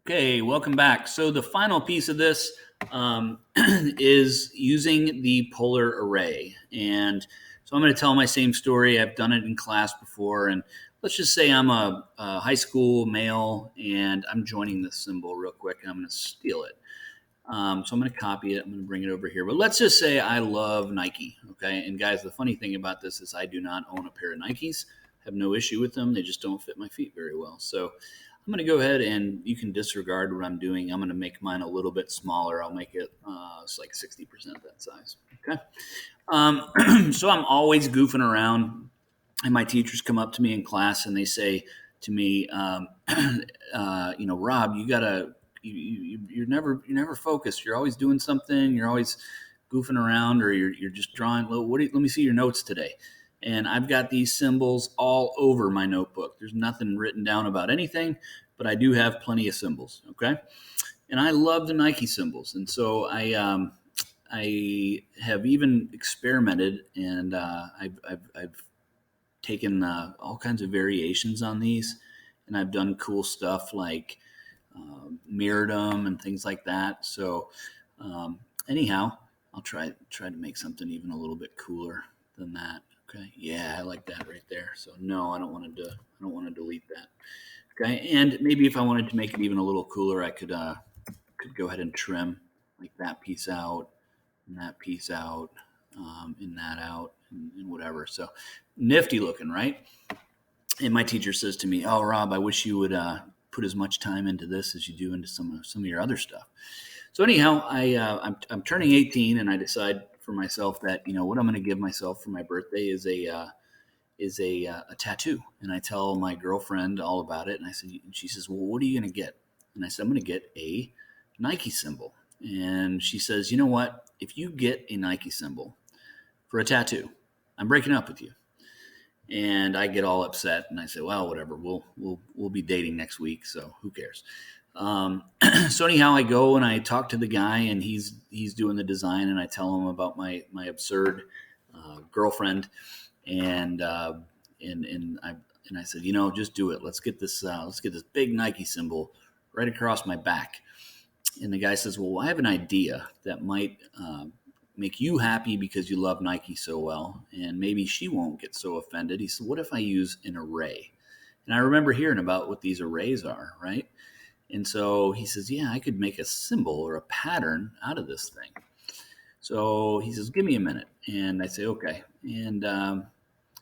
Okay, welcome back. So the final piece of this is using the polar array. And so I'm going to tell my same story. I've done it in class before. And let's just say I'm a high school male and I'm joining this symbol real quick. And I'm going to steal it. So I'm going to copy it. I'm going to bring it over here. But let's just say I love Nike. Okay. And guys, the funny thing about this is I do not own a pair of Nikes. I have no issue with them. They just don't fit my feet very well. So I'm going to go ahead and you can disregard what I'm doing. I'm going to make mine a little bit smaller. I'll make it it's like 60% that size. Okay. So I'm always goofing around, and my teachers come up to me in class and they say to me, Rob, you gotta, you're never focused. You're always doing something. You're always goofing around, or you're just drawing. Let me see your notes today. And I've got these symbols all over my notebook. There's nothing written down about anything, but I do have plenty of symbols. Okay. And I love the Nike symbols. And so I have even experimented, and I've taken all kinds of variations on these, and I've done cool stuff like mirrored them and things like that. So um, anyhow, I'll try to make something even a little bit cooler than that. Okay, yeah, I like that right there. So no, I don't want to delete that. Okay, and maybe if I wanted to make it even a little cooler, I could go ahead and trim like that piece out and that piece out, and that out, and whatever. So nifty looking, right? And my teacher says to me, "Oh, Rob, I wish you would put as much time into this as you do into some of your other stuff." So anyhow, I'm turning 18, and I decide for myself that what I'm going to give myself for my birthday is a tattoo. And I tell my girlfriend all about it, and she says, "Well, what are you going to get?" And I said, "I'm going to get a Nike symbol." And she says, "You know what? If you get a Nike symbol for a tattoo, I'm breaking up with you." And I get all upset, and I say, "Well, whatever. We'll be dating next week, so who cares?" So anyhow, I go and I talk to the guy, and he's doing the design, and I tell him about my absurd girlfriend, and I said, just do it. Let's get this big Nike symbol right across my back. And the guy says, "Well, I have an idea that might make you happy because you love Nike so well, and maybe she won't get so offended." He said, "What if I use an array?" And I remember hearing about what these arrays are, right? And so he says, "Yeah, I could make a symbol or a pattern out of this thing." So he says, "Give me a minute." And I say, "Okay." And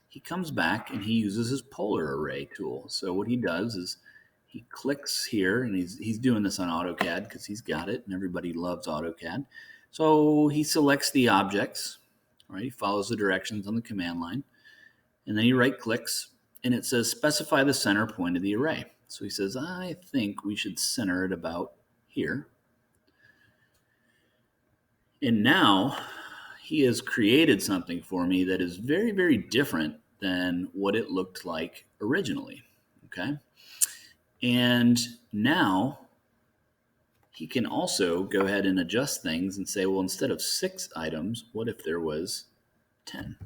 he comes back and he uses his polar array tool. So what he does is he clicks here, and he's doing this on AutoCAD because he's got it, and everybody loves AutoCAD. So he selects the objects, right? He follows the directions on the command line, and then he right clicks, and it says specify the center point of the array. So he says, "I think we should center it about here." And now he has created something for me that is very, very different than what it looked like originally. Okay. And now he can also go ahead and adjust things and say, well, instead of 6 items, what if there was 10?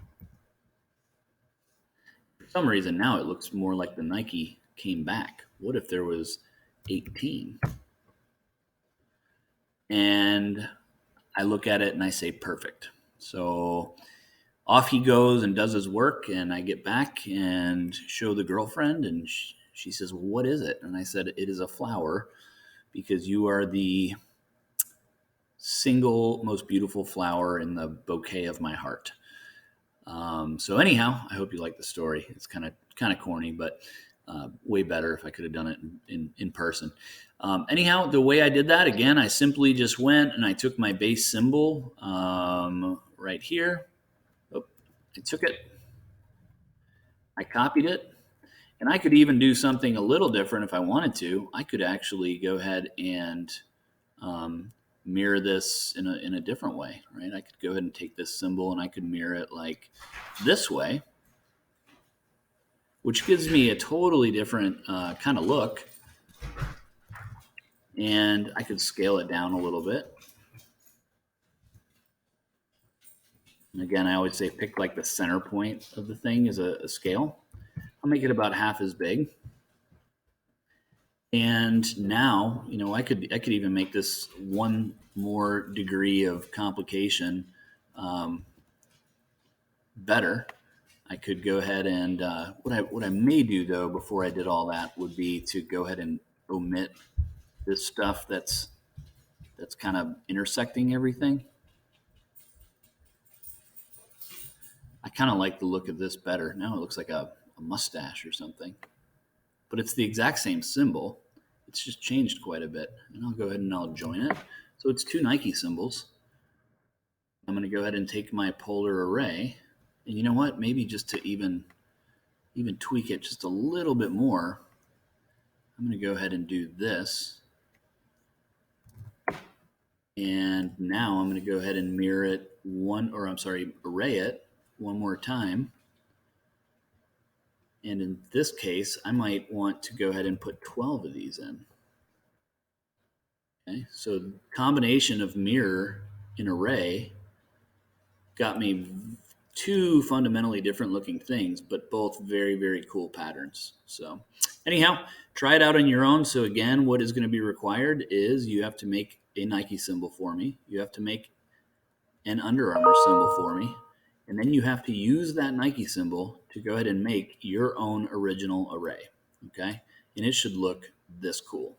For some reason, now it looks more like the Nike came back. What if there was 18? And I look at it and I say, perfect. So off he goes and does his work, and I get back and show the girlfriend, and she says, "Well, what is it?" And I said, "It is a flower, because you are the single most beautiful flower in the bouquet of my heart." So anyhow, I hope you like the story. It's kind of corny, but way better if I could have done it in person. Anyhow, the way I did that, again, I simply just went and I took my base symbol right here. Oh, I took it, I copied it, and I could even do something a little different if I wanted to. I could actually go ahead and um, mirror this in a different way, right? I could go ahead and take this symbol and I could mirror it like this way, which gives me a totally different kind of look. And I could scale it down a little bit. And again, I always say pick like the center point of the thing as a scale. I'll make it about half as big. And now, I could even make this one more degree of complication better. I could go ahead and what I may do though before I did all that would be to go ahead and omit this stuff that's kind of intersecting everything. I kind of like the look of this better. Now it looks like a mustache or something, but it's the exact same symbol. It's just changed quite a bit. And I'll go ahead and I'll join it. So it's two Nike symbols. I'm going to go ahead and take my polar array, and you know what? Maybe just to even tweak it just a little bit more, I'm going to go ahead and do this. And now I'm going to go ahead and mirror it array it one more time. And in this case, I might want to go ahead and put 12 of these in. Okay, so combination of mirror and array got me two fundamentally different looking things, but both very, very cool patterns. So anyhow, try it out on your own. So again, what is going to be required is you have to make a Nike symbol for me. You have to make an Under Armour symbol for me. And then you have to use that Nike symbol to go ahead and make your own original array. Okay. And it should look this cool.